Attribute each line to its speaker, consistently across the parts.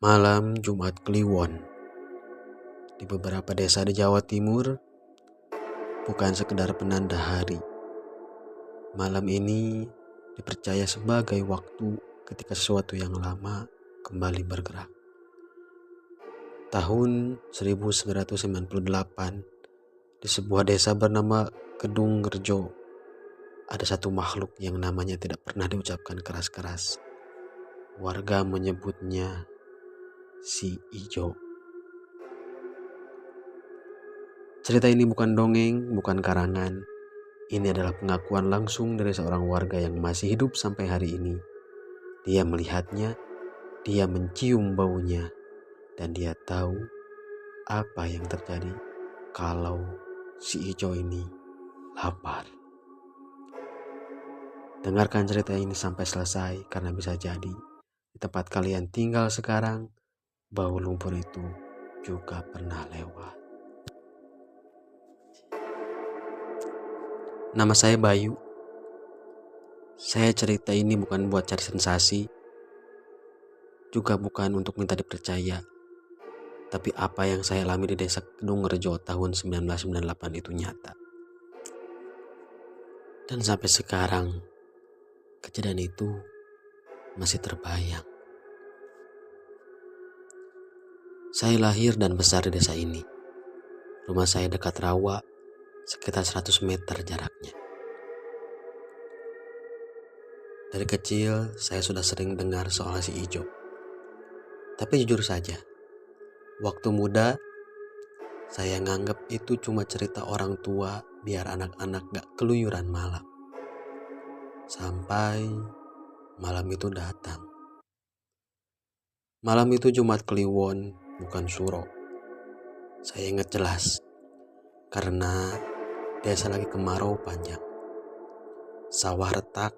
Speaker 1: Malam Jumat Kliwon di beberapa desa di Jawa Timur bukan sekedar penanda hari. Malam ini dipercaya sebagai waktu ketika sesuatu yang lama kembali bergerak. Tahun 1998 di sebuah desa bernama Kedung Rejo ada satu makhluk yang namanya tidak pernah diucapkan keras-keras. Warga menyebutnya si Ijo. Cerita ini bukan dongeng, bukan karangan. Ini adalah pengakuan langsung dari seorang warga yang masih hidup sampai hari ini. Dia melihatnya, dia mencium baunya, dan dia tahu apa yang terjadi kalau si Ijo ini lapar. Dengarkan cerita ini sampai selesai karena bisa jadi di tempat kalian tinggal sekarang, bau lumpur itu juga pernah lewat. Nama saya Bayu. Saya cerita ini bukan buat cari sensasi, juga bukan untuk minta dipercaya. Tapi apa yang saya alami di desa Kedung Rejo tahun 1998 itu nyata. Dan sampai sekarang, kejadian itu masih terbayang. Saya lahir dan besar di desa ini. Rumah saya dekat rawa, sekitar 100 meter jaraknya. Dari kecil, saya sudah sering dengar soal si Ijo. Tapi jujur saja, waktu muda, saya nganggap itu cuma cerita orang tua biar anak-anak gak keluyuran malam. Sampai malam itu datang. Malam itu Jumat Kliwon, bukan Suro. Saya ingat jelas, karena desa lagi kemarau panjang. Sawah retak,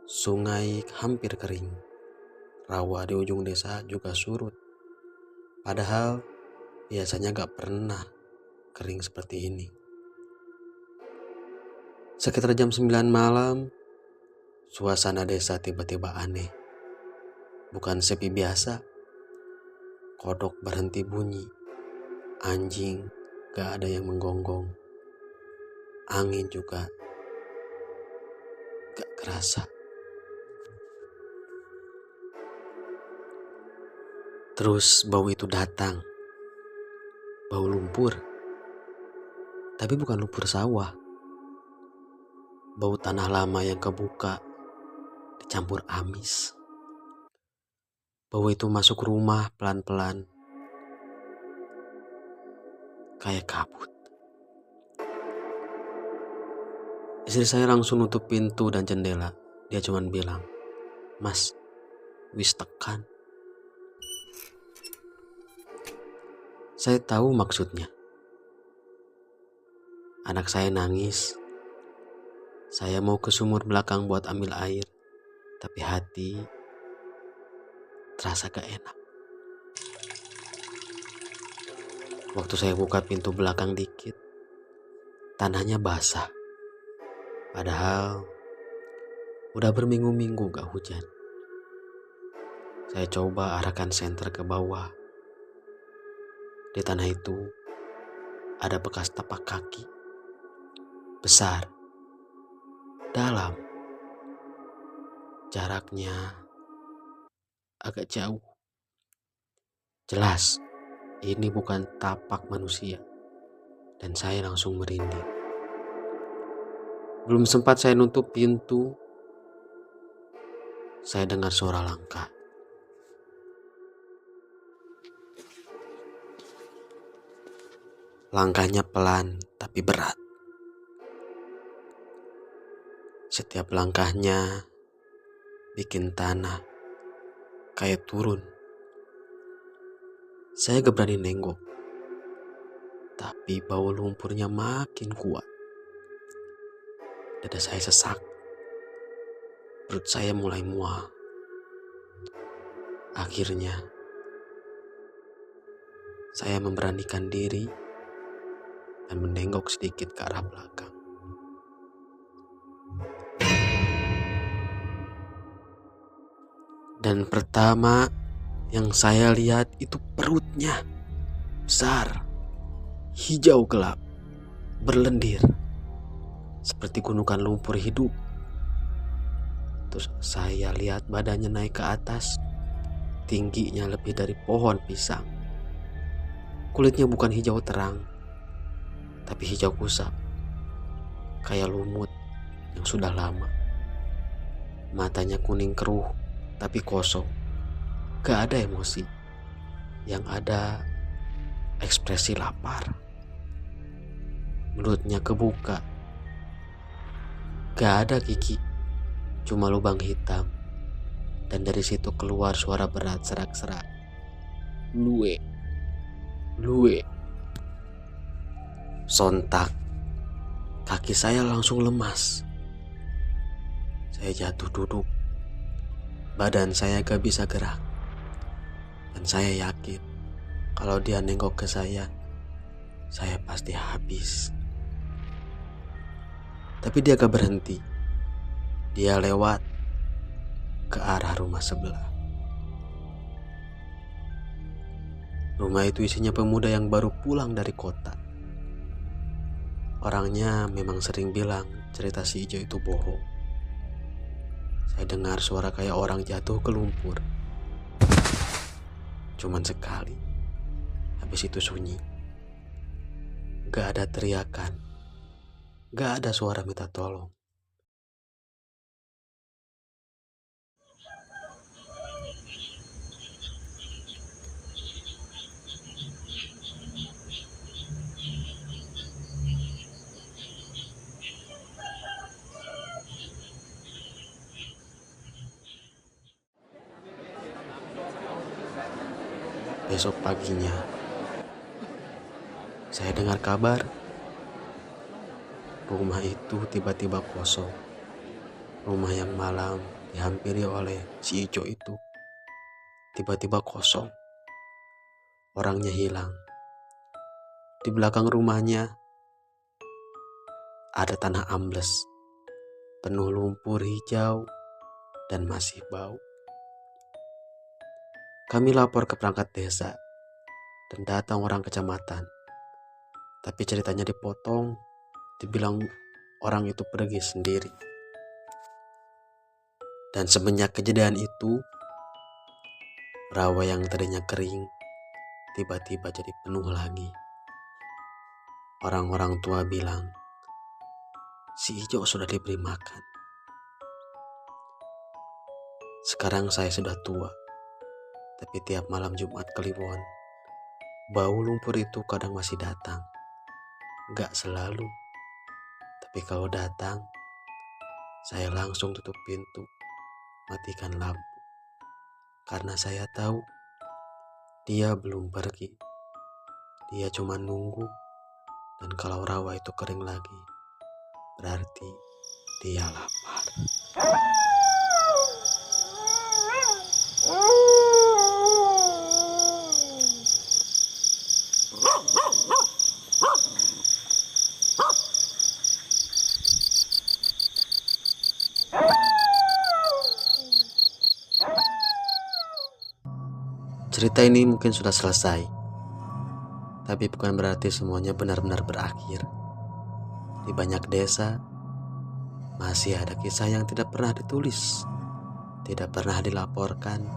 Speaker 1: sungai hampir kering. Rawa di ujung desa juga surut. Padahal biasanya gak pernah kering seperti ini. Sekitar jam 9 malam, suasana desa tiba-tiba aneh. Bukan sepi biasa. Kodok berhenti bunyi. Anjing gak ada yang menggonggong. Angin juga gak kerasa. Terus bau itu datang. Bau lumpur. Tapi bukan lumpur sawah. Bau tanah lama yang kebuka dicampur amis. Bau itu masuk rumah pelan-pelan. Kayak kabut. Istri saya langsung nutup pintu dan jendela. Dia cuma bilang, "Mas, wis tekan." Saya tahu maksudnya. Anak saya nangis. Saya mau ke sumur belakang buat ambil air. Tapi hati terasa gak enak. Waktu saya buka pintu belakang dikit, tanahnya basah. Padahal udah berminggu-minggu gak hujan. Saya coba arahkan senter ke bawah. Di tanah itu ada bekas tapak kaki. Besar. Dalam. Jaraknya agak jauh. Jelas, ini bukan tapak manusia. Dan saya langsung merinding. Belum sempat saya nutup pintu, saya dengar suara langkah. Langkahnya pelan tapi berat. Setiap langkahnya bikin tanah kayak turun. Saya gak berani nengok. Tapi bau lumpurnya makin kuat. Dada saya sesak. Perut saya mulai mual. Akhirnya, saya memberanikan diri dan menengok sedikit ke arah belakang. Dan pertama Yang saya lihat itu perutnya besar, hijau gelap, berlendir seperti gunungan lumpur hidup. Terus saya lihat badannya naik ke atas, tingginya lebih dari pohon pisang. Kulitnya bukan hijau terang, tapi hijau kusam, kayak lumut yang sudah lama. Matanya kuning keruh, tapi kosong. Gak ada emosi, yang ada ekspresi lapar. Mulutnya kebuka, gak ada gigi, cuma lubang hitam. Dan dari situ keluar suara berat serak-serak. Lue, lue. Sontak, kaki saya langsung lemas. Saya jatuh duduk. Badan saya gak bisa gerak. Dan saya yakin kalau dia nengok ke saya pasti habis. Tapi dia gak berhenti. Dia lewat ke arah rumah sebelah. Rumah itu isinya pemuda yang baru pulang dari kota. Orangnya memang sering bilang cerita si Ijo itu bohong. Saya dengar suara kayak orang jatuh ke lumpur. Cuman sekali. Habis itu sunyi. Gak ada teriakan. Gak ada suara minta tolong. Besok paginya, saya dengar kabar rumah itu tiba-tiba kosong. Rumah yang malam dihampiri oleh si Ijo itu tiba-tiba kosong. Orangnya hilang. Di belakang rumahnya ada tanah ambles, penuh lumpur hijau dan masih bau. Kami lapor ke perangkat desa dan datang orang kecamatan. Tapi ceritanya dipotong, dibilang orang itu pergi sendiri. Dan semenjak kejadian itu, rawa yang tadinya kering tiba-tiba jadi penuh lagi. Orang-orang tua bilang, si Ijo sudah diberi makan. Sekarang saya sudah tua, tapi tiap malam Jumat Kliwon, bau lumpur itu kadang masih datang. Gak selalu, tapi kalau datang, saya langsung tutup pintu, matikan lampu. Karena saya tahu, dia belum pergi. Dia cuma nunggu, dan kalau rawa itu kering lagi, berarti dia lapar. Cerita ini mungkin sudah selesai, tapi bukan berarti semuanya benar-benar berakhir. Di banyak desa, masih ada kisah yang tidak pernah ditulis, tidak pernah dilaporkan,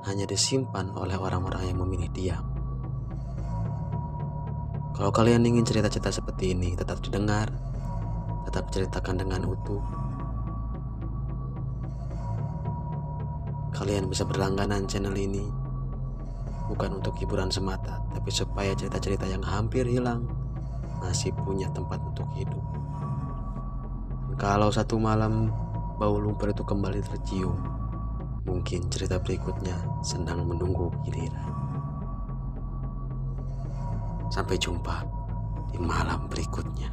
Speaker 1: hanya disimpan oleh orang-orang yang memilih diam. Kalau kalian ingin cerita-cerita seperti ini tetap didengar, tetap ceritakan dengan utuh, kalian bisa berlangganan channel ini. Bukan untuk hiburan semata, tapi supaya cerita-cerita yang hampir hilang masih punya tempat untuk hidup. Dan kalau satu malam bau lumpur itu kembali tercium, mungkin cerita berikutnya sedang menunggu giliran. Sampai jumpa di malam berikutnya.